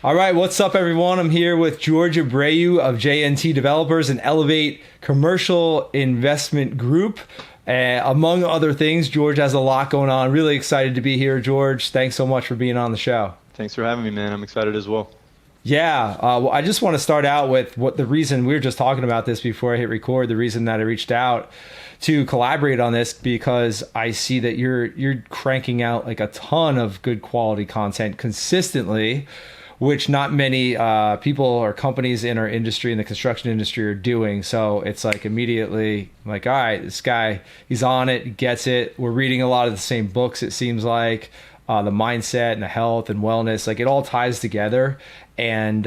All right, what's up, everyone? I'm here with Jorge Abreu of JNT Developers and Elevate Commercial Investment Group. Among other things, George has a lot going on. Really excited to be here, George. Thanks so much for being on the show. Thanks for having me, man. I'm excited as well. Yeah, well, I just want to start out with what the reason we were just talking about this before I hit record. The reason that I reached out to collaborate on this because I see that you're cranking out like a ton of good quality content consistently, which not many people or companies in our industry, in the construction industry, are doing. So it's like immediately like, all right, this guy, he's on it, he gets it. We're reading a lot of the same books, it seems like. The mindset and the health and wellness, like it all ties together. And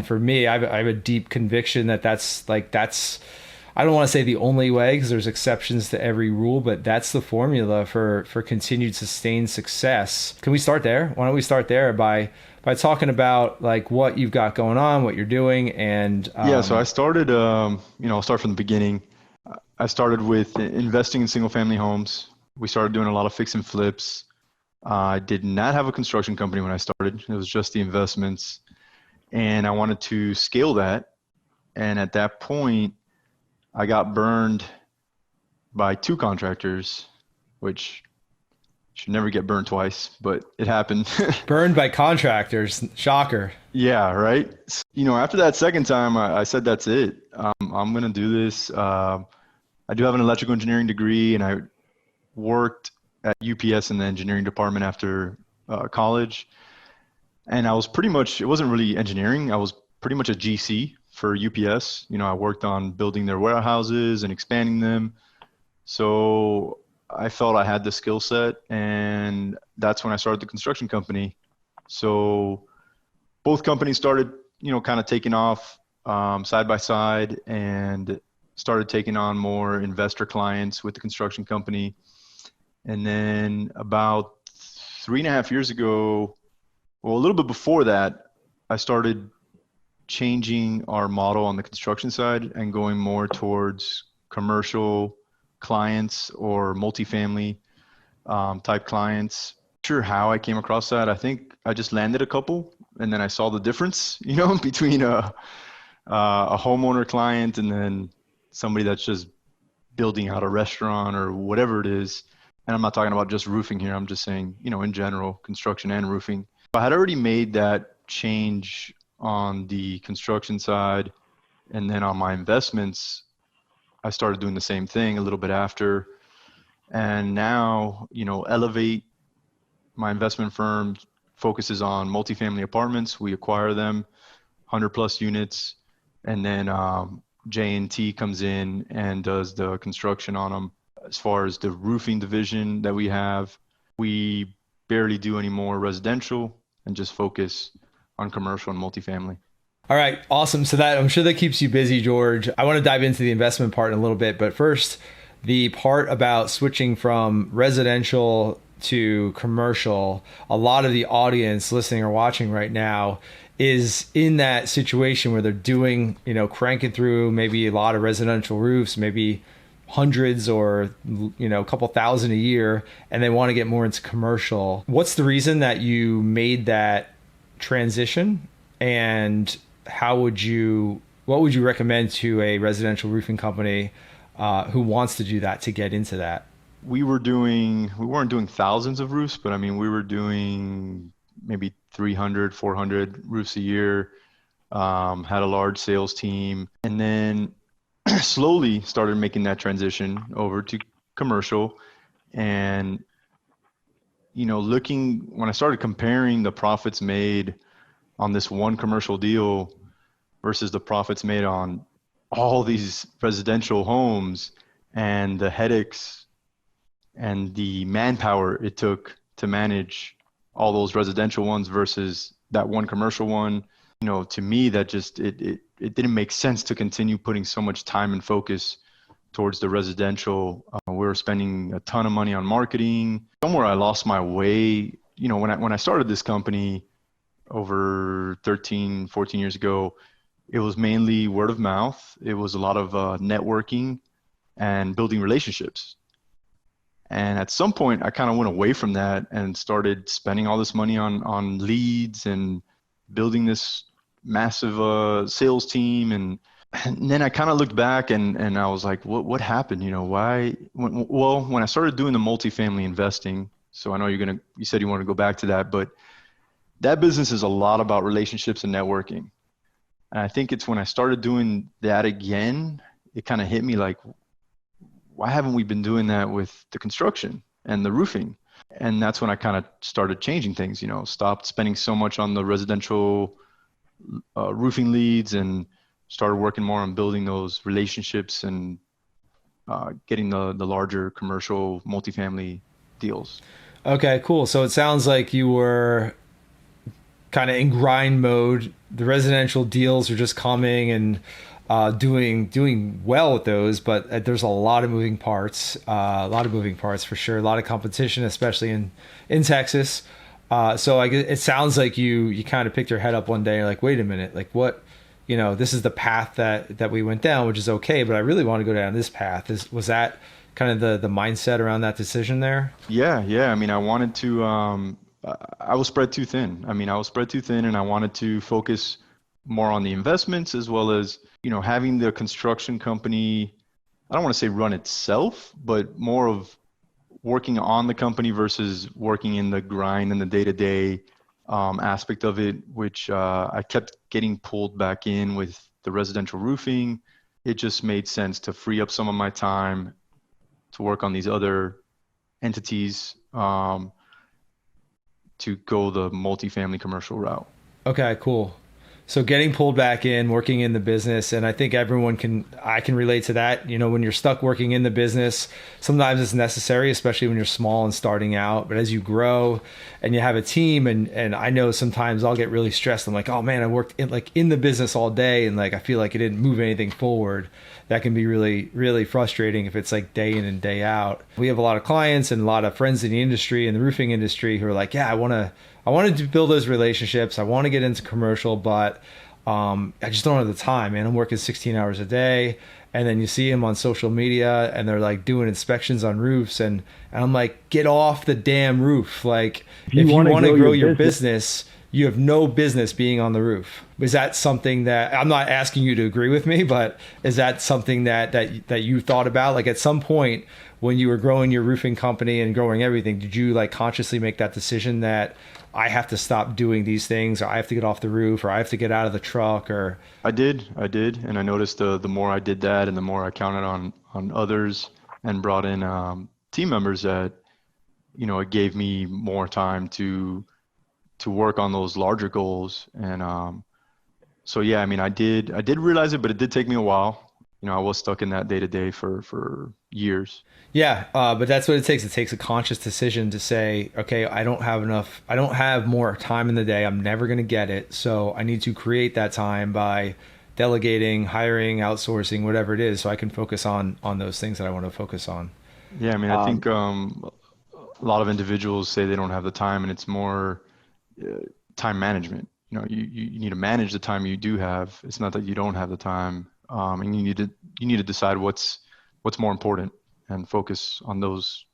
for me, I have a deep conviction that that's I don't want to say the only way because there's exceptions to every rule, but that's the formula for continued sustained success. Can we start there? Why don't we start there by talking about like what you've got going on, what you're doing, and Yeah, so I started, I'll start from the beginning. I started with investing in single family homes. We started doing a lot of fix and flips. I did not have a construction company when I started. It was just the investments. And I wanted to scale that. And at that point, I got burned by two contractors, which should never get burned twice, but it happened. burned by contractors. Shocker. Yeah, right. After that second time, I said, that's it. I'm going to do this. I do have an electrical engineering degree, and I worked at UPS in the engineering department after college. And I was pretty much, it wasn't really engineering. I was pretty much a GC for UPS. I worked on building their warehouses and expanding them. So I felt I had the skill set, and that's when I started the construction company. So both companies started, kind of taking off side by side, and started taking on more investor clients with the construction company. And then about 3.5 years ago, well, a little bit before that, I started changing our model on the construction side and going more towards commercial clients or multifamily type clients. Not sure how I came across that. I think I just landed a couple, and then I saw the difference, between a homeowner client and then somebody that's just building out a restaurant or whatever it is. And I'm not talking about just roofing here. I'm just saying, in general, construction and roofing. I had already made that change on the construction side. And then on my investments, I started doing the same thing a little bit after. And now, Elevate, my investment firm, focuses on multifamily apartments. We acquire them, 100 plus units. And then J&T comes in and does the construction on them. As far as the roofing division that we have, we barely do any more residential and just focus on commercial and multifamily. All right, awesome. So that I'm sure that keeps you busy, George. I want to dive into the investment part in a little bit, but first, the part about switching from residential to commercial. A lot of the audience listening or watching right now is in that situation where they're doing, cranking through maybe a lot of residential roofs, maybe hundreds or a couple thousand a year, and they want to get more into commercial. What's the reason that you made that transition, and what would you recommend to a residential roofing company who wants to do that to get into that? We weren't doing thousands of roofs, but I mean, we were doing maybe 300, 400 roofs a year, had a large sales team, and then slowly started making that transition over to commercial. And looking, when I started comparing the profits made on this one commercial deal versus the profits made on all these residential homes, and the headaches and the manpower it took to manage all those residential ones versus that one commercial one, to me, that just it didn't make sense to continue putting so much time and focus towards the residential. We were spending a ton of money on marketing. Somewhere I lost my way. When I started this company over 13, 14 years ago, it was mainly word of mouth. It was a lot of networking and building relationships. And at some point, I kind of went away from that and started spending all this money on leads and building this massive sales team. And then I kind of looked back and I was like, what happened? Why? When I started doing the multifamily investing, so I know you said you want to go back to that, but that business is a lot about relationships and networking. And I think it's when I started doing that again, it kind of hit me like, why haven't we been doing that with the construction and the roofing? And that's when I kind of started changing things, stopped spending so much on the residential roofing leads and started working more on building those relationships and getting the larger commercial multifamily deals. Okay, cool. So it sounds like you were kind of in grind mode. The residential deals are just coming and doing well with those, but there's a lot of moving parts, for sure. A lot of competition, especially in Texas. So it sounds like you kind of picked your head up one day and you're like, wait a minute, like what, this is the path that we went down, which is okay, but I really want to go down this path. Was that kind of the mindset around that decision there? Yeah. I mean, I wanted to, I was spread too thin. And I wanted to focus more on the investments as well as, having the construction company, I don't want to say run itself, but more of working on the company versus working in the grind and the day-to-day aspect of it, which I kept getting pulled back in with the residential roofing. It just made sense to free up some of my time to work on these other entities, to go the multifamily commercial route. Okay, cool. So getting pulled back in, working in the business, and I think I can relate to that. When you're stuck working in the business, sometimes it's necessary, especially when you're small and starting out. But as you grow and you have a team, and I know sometimes I'll get really stressed. I'm like, oh man, I worked in the business all day, and like I feel like I didn't move anything forward. That can be really, really frustrating if it's like day in and day out. We have a lot of clients and a lot of friends in the industry, in the roofing industry, who are like, yeah, I wanted to build those relationships. I want to get into commercial, but I just don't have the time, man. I'm working 16 hours a day. And then you see them on social media and they're like doing inspections on roofs. And I'm like, get off the damn roof. Like, if you want to grow your business, you have no business being on the roof. Is that something that, I'm not asking you to agree with me, but is that something that you thought about? Like at some point when you were growing your roofing company and growing everything, did you like consciously make that decision that I have to stop doing these things, or I have to get off the roof, or I have to get out of the truck? Or I did. And I noticed the more I did that and the more I counted on others and brought in team members that, it gave me more time to work on those larger goals. And so yeah, I mean, I did realize it, but it did take me a while. I was stuck in that day to day for years. yeah, but that's what it takes. It takes a conscious decision to say, okay, I don't have more time in the day. I'm never going to get it. So I need to create that time by delegating, hiring, outsourcing, whatever it is, so I can focus on those things that I want to focus on. Yeah, I mean, I think a lot of individuals say they don't have the time, and it's more time management. You need to manage the time you do have. It's not that you don't have the time, and you need to decide what's more important and focus on those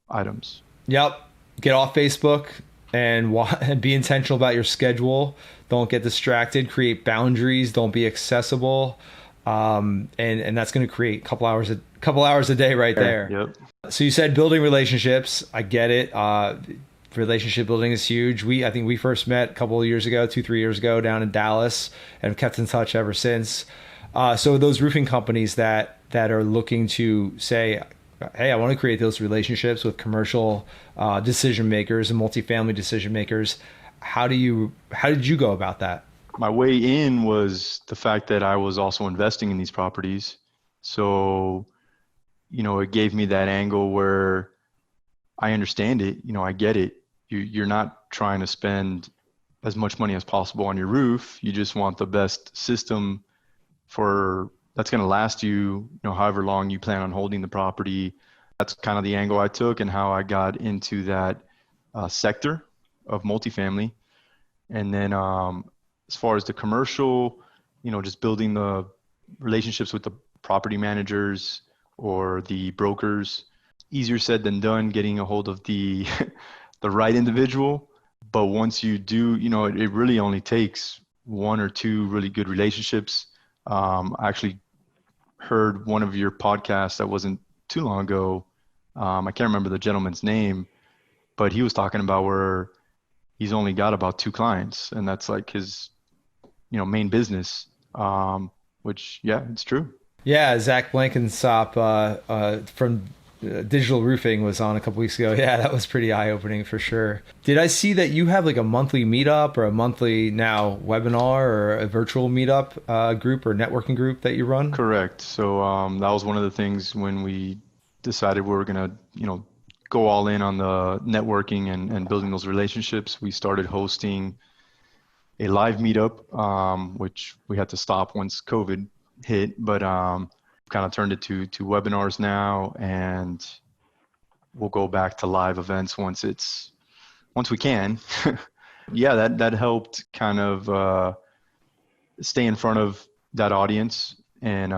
items. Yep. Get off Facebook and be intentional about your schedule. Don't get distracted. Create boundaries. Don't be accessible. And that's going to create a couple hours a day right there. Yep. So you said building relationships. I get it. Relationship building is huge. I think we first met a couple of years ago, 2-3 years ago, down in Dallas, and have kept in touch ever since. So those roofing companies that are looking to say, hey, I want to create those relationships with commercial decision makers and multifamily decision makers. How did you go about that? My way in was the fact that I was also investing in these properties. So, it gave me that angle where I understand it. I get it. You're not trying to spend as much money as possible on your roof. You just want the best system that's going to last you, however long you plan on holding the property. That's kind of the angle I took and how I got into that sector of multifamily. And then as far as the commercial, just building the relationships with the property managers or the brokers, easier said than done, getting a hold of the the right individual. But once you do, it really only takes one or two really good relationships. I actually heard one of your podcasts that wasn't too long ago. I can't remember the gentleman's name, but he was talking about where he's only got about two clients, and that's like his, main business. Which, yeah, it's true. Yeah, Zach Blankensop from Digital Roofing was on a couple weeks ago. Yeah, that was pretty eye-opening for sure. Did I see that you have like a monthly meetup or a monthly now webinar or a virtual meetup group or networking group that you run? Correct. So that was one of the things when we decided we were gonna, go all in on the networking and building those relationships. We started hosting a live meetup, which we had to stop once COVID hit, but kind of turned it to webinars now, and we'll go back to live events once we can. Yeah, that helped kind of stay in front of that audience and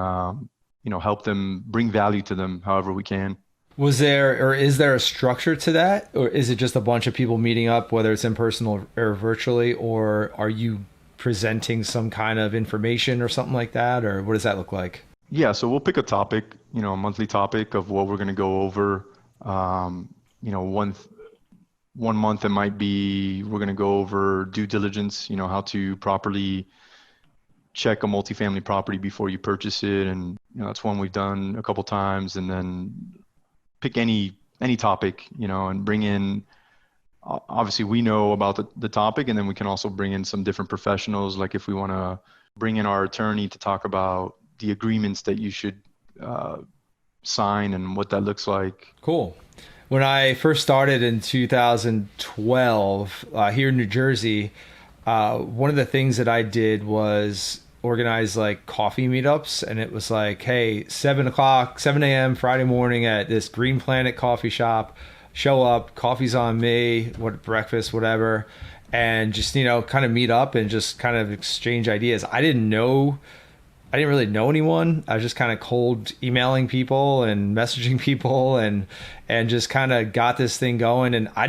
help them, bring value to them however we can. Was there or is there a structure to that, or is it just a bunch of people meeting up, whether it's in person or virtually, or are you presenting some kind of information or something like that, or what does that look like? Yeah, so we'll pick a topic, a monthly topic of what we're going to go over. One month it might be we're going to go over due diligence, how to properly check a multifamily property before you purchase it, and that's one we've done a couple times. And then pick any topic, and bring in. Obviously, we know about the topic, and then we can also bring in some different professionals. Like if we want to bring in our attorney to talk about the agreements that you should sign and what that looks like. Cool. When I first started in 2012 here in New Jersey, one of the things that I did was organize like coffee meetups, and it was like, hey, 7 a.m. Friday morning at this Green Planet coffee shop. Show up, coffee's on me, breakfast, whatever, and just kind of meet up and just kind of exchange ideas. I didn't really know anyone. I was just kind of cold emailing people and messaging people and just kind of got this thing going. And I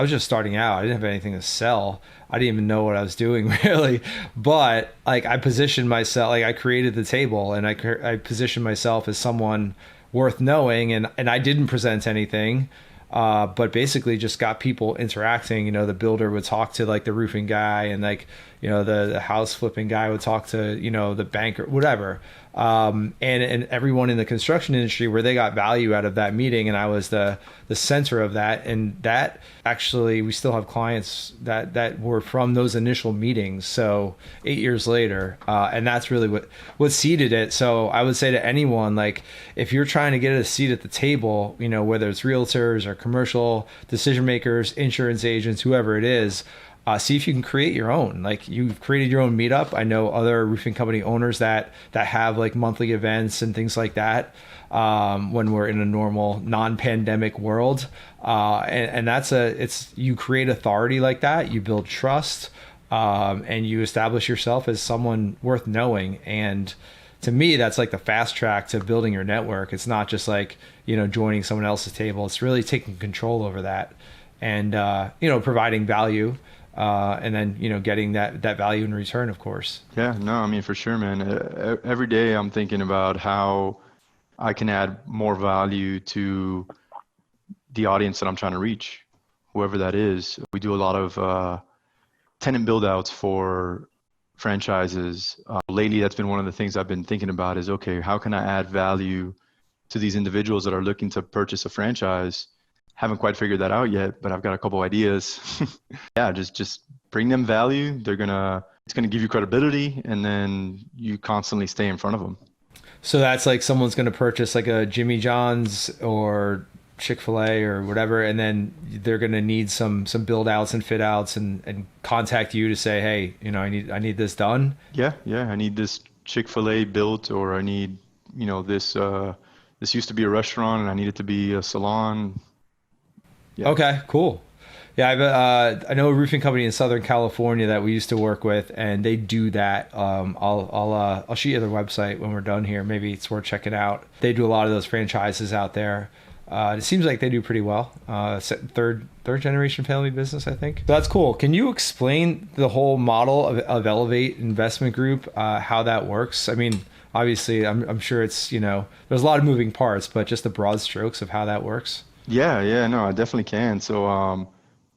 was just starting out. I didn't have anything to sell. I didn't even know what I was doing really, but like I positioned myself, like I created the table and I positioned myself as someone worth knowing, and I didn't present anything, but basically just got people interacting. The builder would talk to like the roofing guy, and like the house flipping guy would talk to the banker, whatever, and everyone in the construction industry, where they got value out of that meeting, and I was the center of that. And that actually, we still have clients that were from those initial meetings, so 8 years later, and that's really what seeded it. So I would say to anyone, like if you're trying to get a seat at the table, whether it's realtors or commercial decision makers, insurance agents, whoever it is, see if you can create your own. Like you've created your own meetup. I know other roofing company owners that have like monthly events and things like that, when we're in a normal non-pandemic world. And you create authority like that, you build trust, and you establish yourself as someone worth knowing. And to me, that's like the fast track to building your network. It's not just like, joining someone else's table. It's really taking control over that and, providing value. And then, getting that value in return, of course. Yeah, no, I mean, for sure, man. Every day I'm thinking about how I can add more value to the audience that I'm trying to reach, whoever that is. We do a lot of tenant build outs for franchises. Lately, that's been one of the things I've been thinking about is, okay, how can I add value to these individuals that are looking to purchase a franchise? Haven't quite figured that out yet, but I've got a couple ideas. Yeah, just bring them value. It's gonna give you credibility, and then you constantly stay in front of them. So that's like someone's going to purchase like a Jimmy John's or Chick-fil-A or whatever, and then they're going to need some build outs and fit outs and contact you to say, hey, I need this done. Yeah, I need this Chick-fil-A built, or I need this used to be a restaurant and I need it to be a salon. Yeah. Okay, cool. Yeah, I know a roofing company in Southern California that we used to work with, and they do that. I'll shoot you their website when we're done here. Maybe it's worth checking out. They do a lot of those franchises out there. It seems like they do pretty well. Third generation family business, I think. So that's cool. Can you explain the whole model of Elevate Investment Group, how that works? I mean, obviously, I'm sure it's, there's a lot of moving parts, but just the broad strokes of how that works. Yeah, no, I definitely can. So,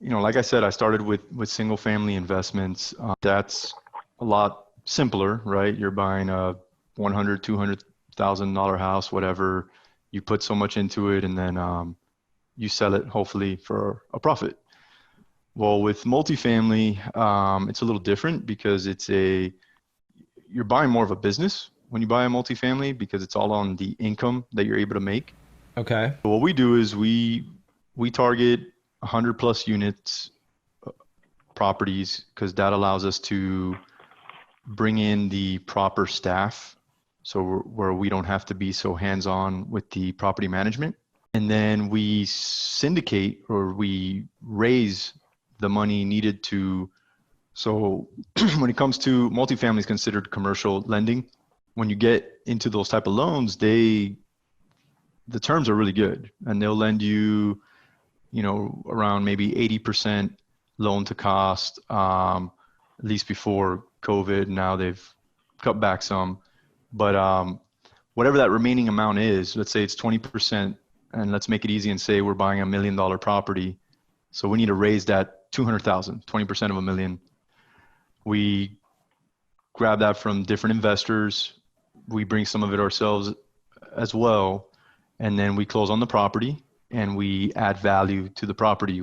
like I said, I started with single family investments. That's a lot simpler, right? You're buying a 100, $200,000 house, whatever. You put so much into it, and then you sell it hopefully for a profit. Well, with multifamily, it's a little different because you're buying more of a business when you buy a multifamily because it's all on the income that you're able to make. Okay. So what we do is we target 100 plus units properties because that allows us to bring in the proper staff so where we don't have to be so hands-on with the property management. And then we syndicate or we raise the money needed to. So when it comes to multifamily is considered commercial lending. When you get into those type of loans, the terms are really good and they'll lend you, around maybe 80% loan to cost, at least before COVID. Now they've cut back some, but whatever that remaining amount is, let's say it's 20%, and let's make it easy and say we're buying $1 million property. So we need to raise that 200,000, 20% of $1 million. We grab that from different investors. We bring some of it ourselves as well. And then we close on the property and we add value to the property.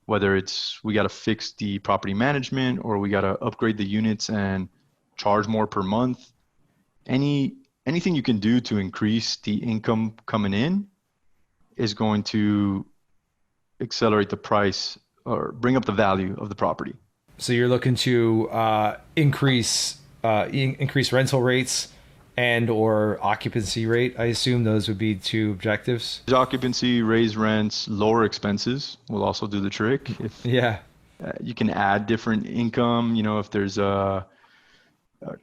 Whether it's we got to fix the property management or we got to upgrade the units and charge more per month. Anything you can do to increase the income coming in is going to accelerate the price or bring up the value of the property. So you're looking to increase rental rates and or occupancy rate. I assume those would be two objectives. Occupancy, raise rents, lower expenses will also do the trick. Yeah. You can add different income, if there's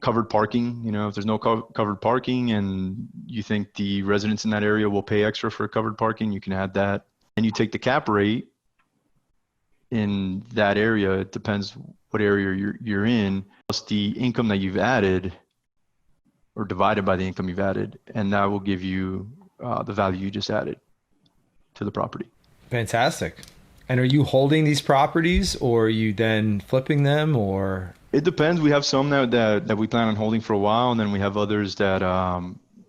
covered parking, if there's no covered parking and you think the residents in that area will pay extra for covered parking, you can add that. And you take the cap rate in that area. It depends what area you're in, plus the income that you've added or divided by the income you've added. And that will give you the value you just added to the property. Fantastic. And are you holding these properties or are you then flipping them or? It depends. We have some that we plan on holding for a while. And then we have others that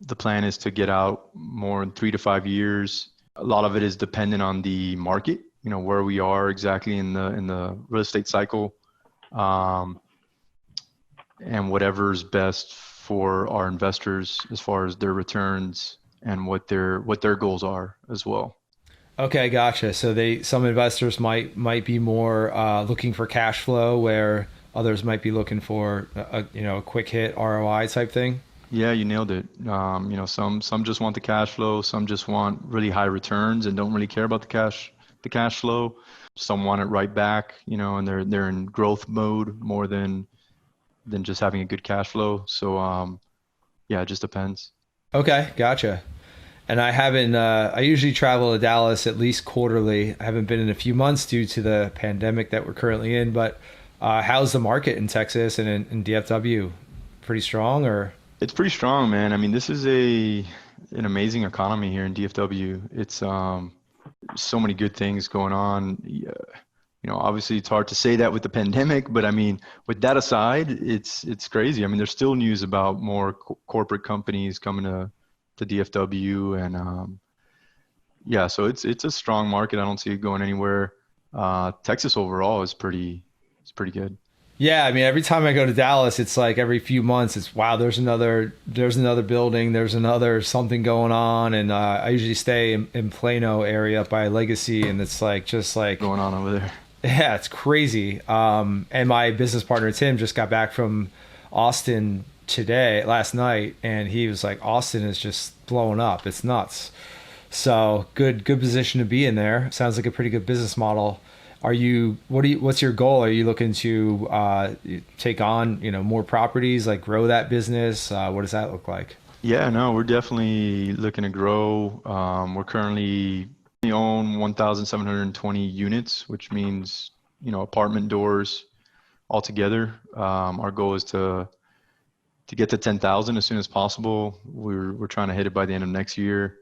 the plan is to get out more in 3 to 5 years. A lot of it is dependent on the market, where we are exactly in the real estate cycle, and whatever's best for our investors as far as their returns and what their goals are as well. Okay, gotcha. So some investors might be more looking for cash flow, where others might be looking for a quick hit ROI type thing. Yeah, you nailed it. Some just want the cash flow. Some just want really high returns and don't really care about the cash flow. Some want it right back, and they're in growth mode more than just having a good cash flow. So yeah, it just depends. Okay, gotcha. And I haven't. I usually travel to Dallas at least quarterly. I haven't been in a few months due to the pandemic that we're currently in. But how's the market in Texas and in DFW? Pretty strong, or? It's pretty strong, man. I mean, this is an amazing economy here in DFW. It's so many good things going on. Obviously it's hard to say that with the pandemic, but I mean, with that aside, it's crazy. I mean, there's still news about more corporate companies coming to DFW, and yeah, so it's a strong market. I don't see it going anywhere. Texas overall is pretty good. Yeah, I mean, every time I go to Dallas, it's like every few months, it's wow, there's another building, there's another something going on, and I usually stay in Plano area up by Legacy, and it's just going on over there. Yeah, it's crazy. And my business partner Tim just got back from Austin last night, and he was like, Austin is just blowing up. It's nuts. So good position to be in there. Sounds like a pretty good business model. What's your goal? Are you looking to take on, more properties, like grow that business? What does that look like? Yeah, no, we're definitely looking to grow. We're currently we own 1,720 units, which means, apartment doors altogether. Our goal is to get to 10,000 as soon as possible. We're trying to hit it by the end of next year,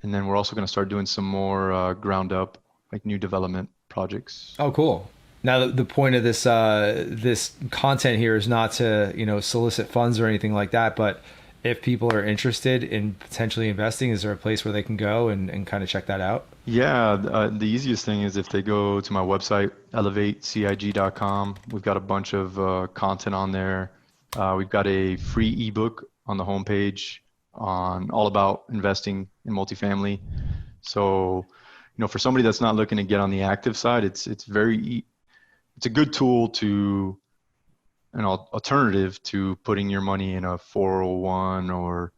and then we're also going to start doing some more ground up, like new development projects. Oh, cool. Now, the point of this content here is not to solicit funds or anything like that, but if people are interested in potentially investing, is there a place where they can go and kind of check that out? Yeah, the easiest thing is if they go to my website, elevatecig.com. We've got a bunch of content on there. We've got a free ebook on the homepage on all about investing in multifamily. So, for somebody that's not looking to get on the active side, it's a good tool to an alternative to putting your money in a 401 or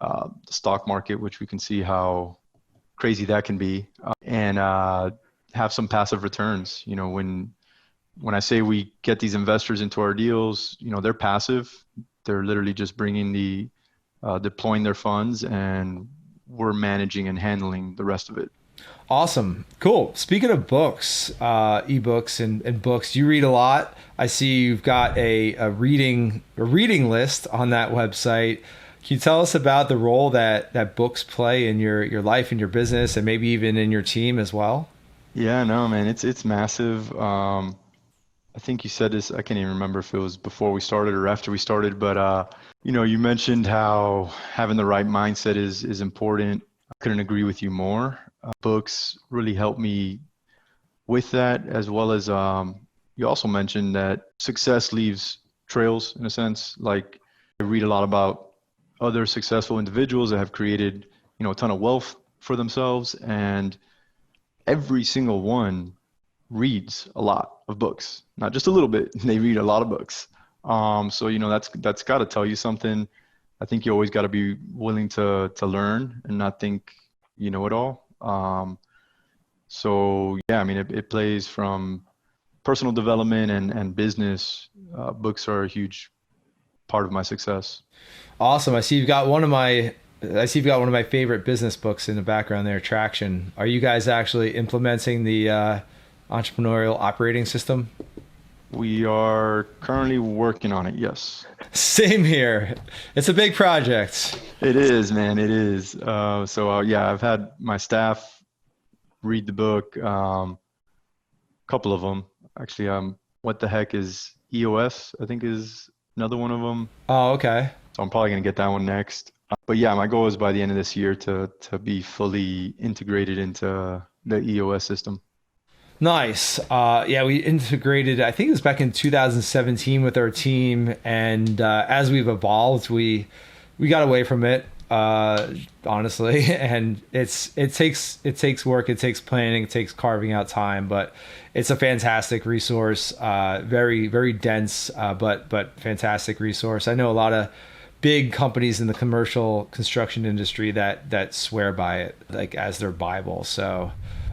the stock market, which we can see how crazy that can be, and have some passive returns. When I say we get these investors into our deals, they're passive. They're literally just bringing deploying their funds, and we're managing and handling the rest of it. Awesome. Cool. Speaking of books, ebooks and books, you read a lot. I see you've got a reading list on that website. Can you tell us about the role that books play in your life and your business and maybe even in your team as well? Yeah, no, man, it's massive. I think you said this, I can't even remember if it was before we started or after we started, but you mentioned how having the right mindset is important. I couldn't agree with you more. Books really help me with that, as well as you also mentioned that success leaves trails in a sense. Like I read a lot about other successful individuals that have created, a ton of wealth for themselves, and every single one reads a lot of books, not just a little bit. They read a lot of books. So that's got to tell you something. I think you always got to be willing to learn and not think you know it all. So yeah, I mean it plays from personal development and business. Books are a huge part of my success. Awesome. I see you've got one of my favorite business books in the background there, Traction. Are you guys actually implementing the entrepreneurial operating system? We are currently working on it. Yes, Same here. It's a big project. it is, man. It is. So yeah, I've had my staff read the book. Couple of them actually. What the heck is EOS? I think is another one of them. Oh, okay. So I'm probably gonna get that one next. But yeah, my goal is by the end of this year to be fully integrated into the EOS system. Nice. Yeah, we integrated, I think it was back in 2017 with our team. And as we've evolved, we got away from it, honestly. And it takes work, it takes planning, it takes carving out time, but it's a fantastic resource. Very, very dense, but fantastic resource. I know a lot of big companies in the commercial construction industry that swear by it, like as their Bible. So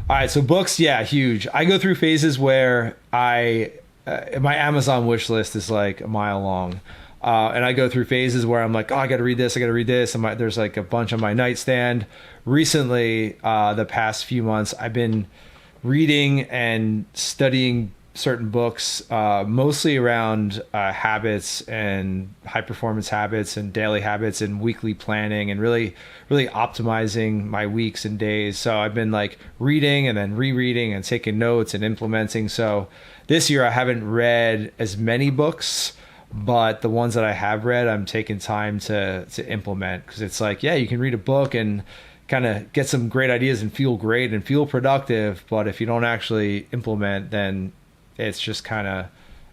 all right, so books, yeah, huge. I go through phases where my Amazon wish list is like a mile long, and I go through phases where I'm like, oh, I got to read this, I got to read this, and there's like a bunch on my nightstand. Recently, the past few months, I've been reading and studying certain books, mostly around habits and high performance habits and daily habits and weekly planning and really, really optimizing my weeks and days. So I've been like reading and then rereading and taking notes and implementing. So this year I haven't read as many books, but the ones that I have read, I'm taking time to implement, because it's like, yeah, you can read a book and kind of get some great ideas and feel great and feel productive, but if you don't actually implement, then it's just kind of,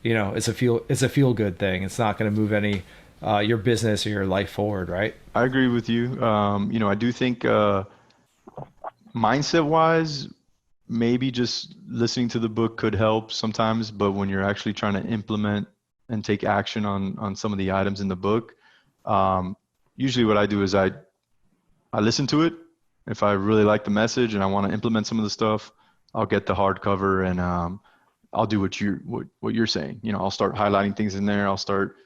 it's a feel good thing. It's not going to move any your business or your life forward, right? I agree with you. I do think mindset wise, maybe just listening to the book could help sometimes, but when you're actually trying to implement and take action on some of the items in the book, usually what I do is I listen to it. If I really like the message and I want to implement some of the stuff, I'll get the hardcover and I'll do what you're saying. I'll start highlighting things in there. I'll start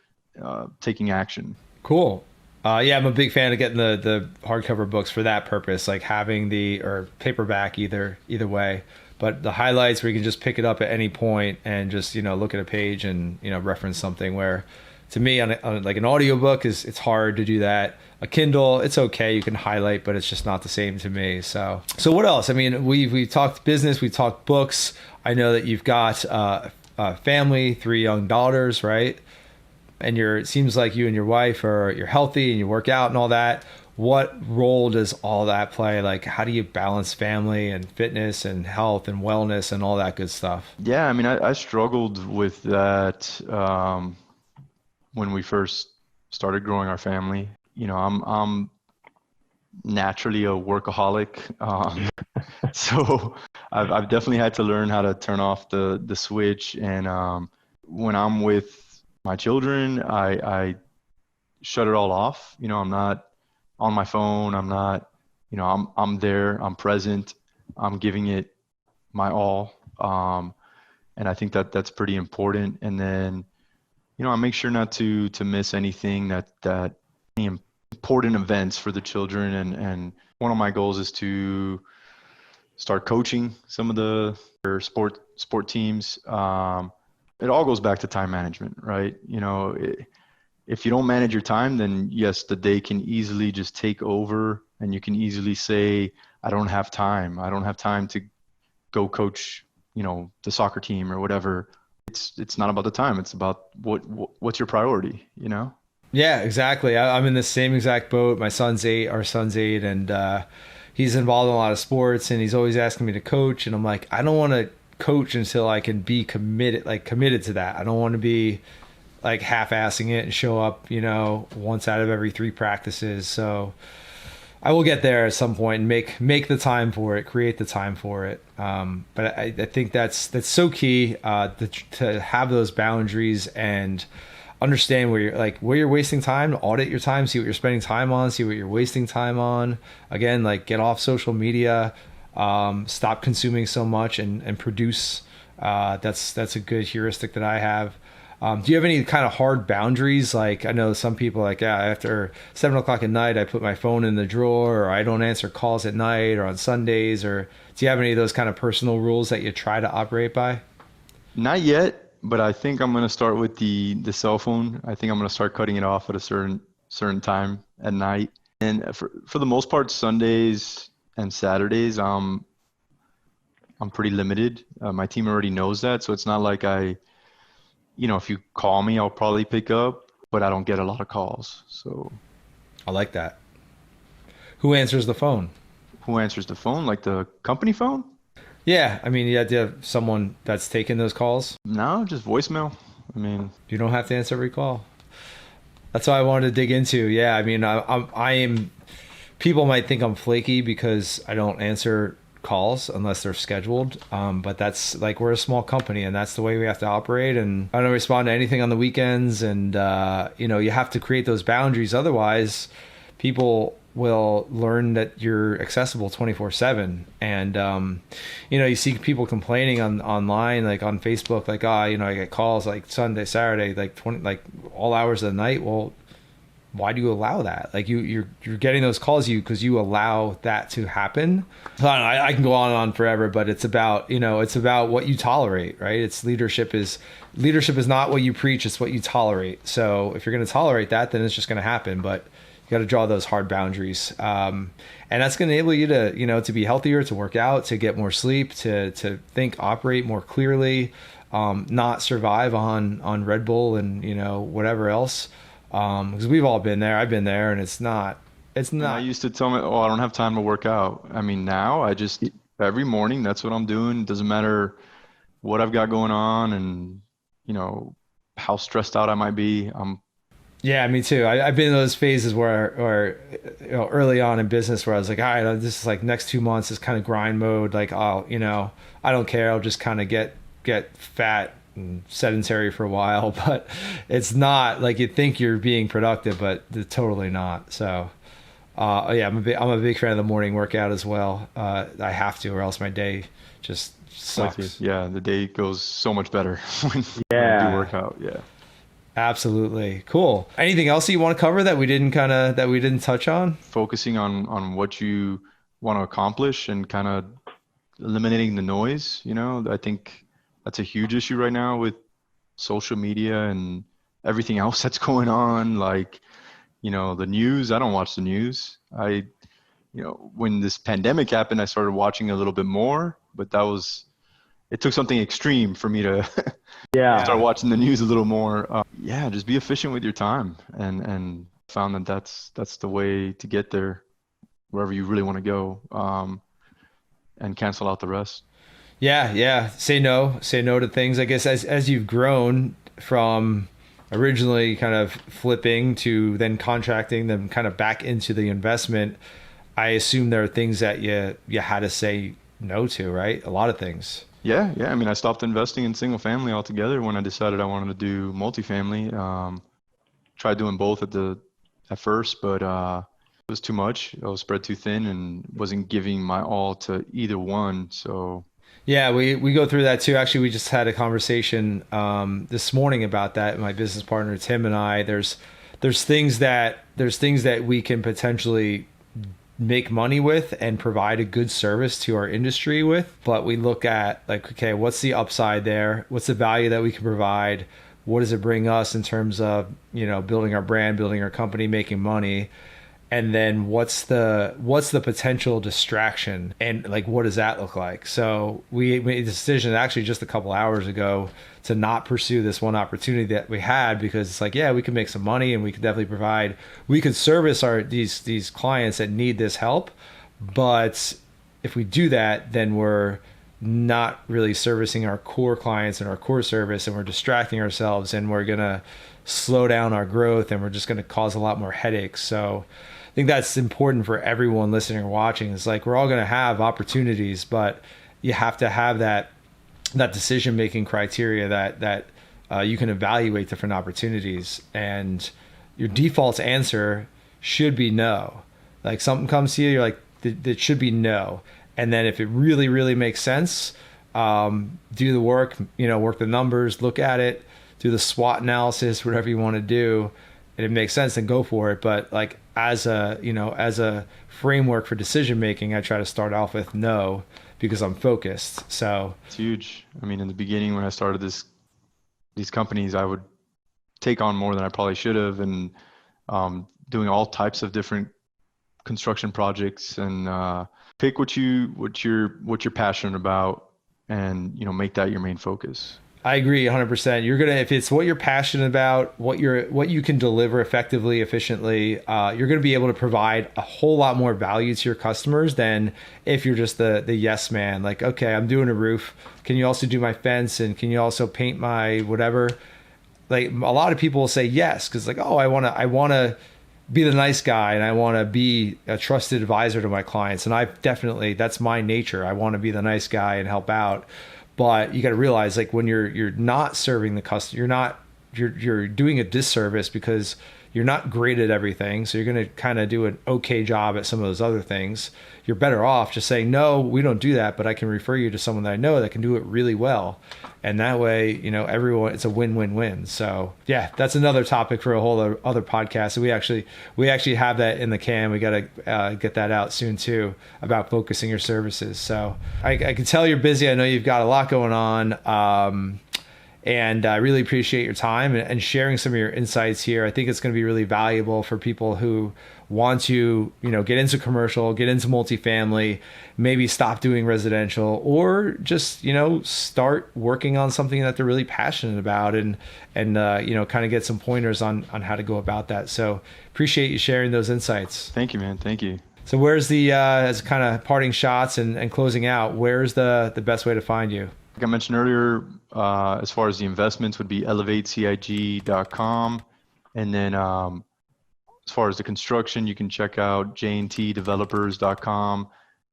taking action. Cool. Yeah, I'm a big fan of getting the hardcover books for that purpose, like having or paperback, either way. But the highlights where you can just pick it up at any point and just look at a page and reference something. Where to me on like an audiobook it's hard to do that. A Kindle, it's okay, you can highlight, but it's just not the same to me. So what else? I mean, we talked business, we talked books. I know that you've got a family, 3 young daughters, right? And it seems like you and your wife you're healthy and you work out and all that. What role does all that play? Like, how do you balance family and fitness and health and wellness and all that good stuff? Yeah, I mean, I struggled with that when we first started growing our family. I'm naturally a workaholic, so I've definitely had to learn how to turn off the switch. And when I'm with my children, I shut it all off. I'm not on my phone. I'm not, I'm there. I'm present. I'm giving it my all. And I think that that's pretty important. And then, I make sure not to miss anything that any important events for the children. And one of my goals is to start coaching some of their sport teams. It all goes back to time management, right? If you don't manage your time, then yes, the day can easily just take over, and you can easily say, I don't have time. I don't have time to go coach, the soccer team or whatever. It's not about the time. It's about what's your priority, Yeah, exactly. I'm in the same exact boat. My son's 8, our son's 8, and he's involved in a lot of sports, and he's always asking me to coach. And I'm like, I don't want to coach until I can be committed to that. I don't want to be like half-assing it and show up, once out of every 3 practices. So I will get there at some point and make the time for it, create the time for it. But I think that's so key to have those boundaries and understand where you're wasting time, audit your time, see what you're spending time on, see what you're wasting time on. Again, like get off social media, stop consuming so much and produce. That's a good heuristic that I have. Do you have any kind of hard boundaries? Like, I know some people after 7:00 at night, I put my phone in the drawer, or I don't answer calls at night or on Sundays, or do you have any of those kind of personal rules that you try to operate by? Not yet, but I think I'm going to start with the cell phone. I think I'm going to start cutting it off at a certain time at night. And for the most part, Sundays and Saturdays, I'm pretty limited. My team already knows that, so it's not like if you call me, I'll probably pick up, but I don't get a lot of calls. So I like that. Who answers the phone? Who answers the phone? Like the company phone? Yeah, I mean, you have to have someone that's taking those calls. No, just voicemail. I mean, you don't have to answer every call. That's what I wanted to dig into. Yeah, I mean, I am. People might think I'm flaky because I don't answer calls unless they're scheduled. But that's like, we're a small company and that's the way we have to operate. And I don't respond to anything on the weekends. And, you have to create those boundaries. Otherwise, people will learn that you're accessible 24/7. And, you see people complaining online, like on Facebook, like, I get calls like Sunday, Saturday, like all hours of the night. Well, why do you allow that? Like you're getting those calls because you allow that to happen. I can go on and on forever, but it's about what you tolerate, right? It's leadership is not what you preach, it's what you tolerate. So if you're going to tolerate that, then it's just going to happen. But you got to draw those hard boundaries, and that's going to enable you to to be healthier, to work out, to get more sleep, to think, operate more clearly, not survive on Red Bull and whatever else. Because we've all been there. I've been there, and it's not. I used to tell me, I don't have time to work out. I mean, now I just, every morning, that's what I'm doing. It doesn't matter what I've got going on and, how stressed out I might be. Yeah, me too. I've been in those phases where early on in business where I was like, all right, this is like next 2 months is kind of grind mode. Like, I don't care. I'll just kind of get fat and sedentary for a while, but it's not like you think you're being productive, but totally not. So yeah, I'm a big fan of the morning workout as well. I have to, or else my day just sucks. Yeah, the day goes so much better when I do work out. Yeah. Absolutely. Cool. Anything else that you want to cover that we didn't touch on? Focusing on what you want to accomplish and kind of eliminating the noise, I think that's a huge issue right now with social media and everything else that's going on. Like, the news, I don't watch the news. When this pandemic happened, I started watching a little bit more, but it took something extreme for me to Yeah. start watching the news a little more. Yeah, just be efficient with your time, and found that that's the way to get there, wherever you really want to go, and cancel out the rest. Yeah, yeah. Say no to things. I guess as you've grown from originally kind of flipping to then contracting them kind of back into the investment, I assume there are things that you had to say no to, right? A lot of things. Yeah, yeah. I mean, I stopped investing in single family altogether when I decided I wanted to do multifamily. Tried doing both at first, but it was too much. I was spread too thin and wasn't giving my all to either one. So Yeah, we go through that too. Actually, we just had a conversation this morning about that. My business partner Tim and I. There's things that we can potentially make money with and provide a good service to our industry with, but we look at like, okay, what's the upside there? What's the value that we can provide? What does it bring us in terms of building our brand, building our company, making money? And then what's the potential distraction, and like what does that look like? So we made a decision actually just a couple hours ago to not pursue this one opportunity that we had, because it's like, yeah, we can make some money and we could definitely we could service these clients that need this help, but if we do that, then we're not really servicing our core clients and our core service, and we're distracting ourselves, and we're gonna slow down our growth, and we're just gonna cause a lot more headaches. So I think that's important for everyone listening or watching. It's like we're all going to have opportunities, but you have to have that decision-making criteria that you can evaluate different opportunities, and your default answer should be no. Like something comes to you, you're like, it should be no. And then if it really, really makes sense, do the work, work the numbers, look at it, do the SWOT analysis, whatever you want to do, and it makes sense, then go for it. But like as a framework for decision making, I try to start off with no, because I'm focused. So it's huge. I mean, in the beginning when I started these companies, I would take on more than I probably should have, and doing all types of different construction projects, and pick what you're passionate about, and make that your main focus. I agree 100%. If it's what you're passionate about, what you can deliver effectively, efficiently, you're going to be able to provide a whole lot more value to your customers than if you're just the yes man. Like, okay, I'm doing a roof. Can you also do my fence? And can you also paint my whatever? Like a lot of people will say yes, because like, oh, I want to be the nice guy, and I want to be a trusted advisor to my clients. And that's my nature. I want to be the nice guy and help out. But you got to realize, like, when you're not serving the customer, you're doing a disservice, because you're not great at everything. So you're going to kind of do an okay job at some of those other things. You're better off just saying, no, we don't do that, but I can refer you to someone that I know that can do it really well. And that way, everyone, it's a win-win-win. So yeah, that's another topic for a whole other podcast. So we actually have that in the can. We got to get that out soon too, about focusing your services. So I can tell you're busy. I know you've got a lot going on. And I really appreciate your time and sharing some of your insights here. I think it's going to be really valuable for people who want to, get into commercial, get into multifamily, maybe stop doing residential, or just, start working on something that they're really passionate about, and kind of get some pointers on how to go about that. So appreciate you sharing those insights. Thank you, man. Thank you. So where's as kind of parting shots and closing out, where's the best way to find you? Like I mentioned earlier, as far as the investments would be elevatecig.com. And then as far as the construction, you can check out jntdevelopers.com.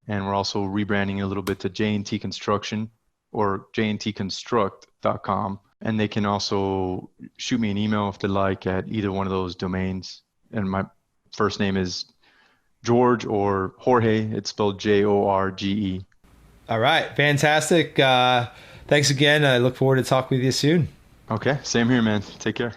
And we're also rebranding a little bit to JNT Construction, or jntconstruct.com. And they can also shoot me an email if they like at either one of those domains. And my first name is George, or Jorge. It's spelled Jorge. All right. Fantastic. Thanks again. I look forward to talking with you soon. Okay. Same here, man. Take care.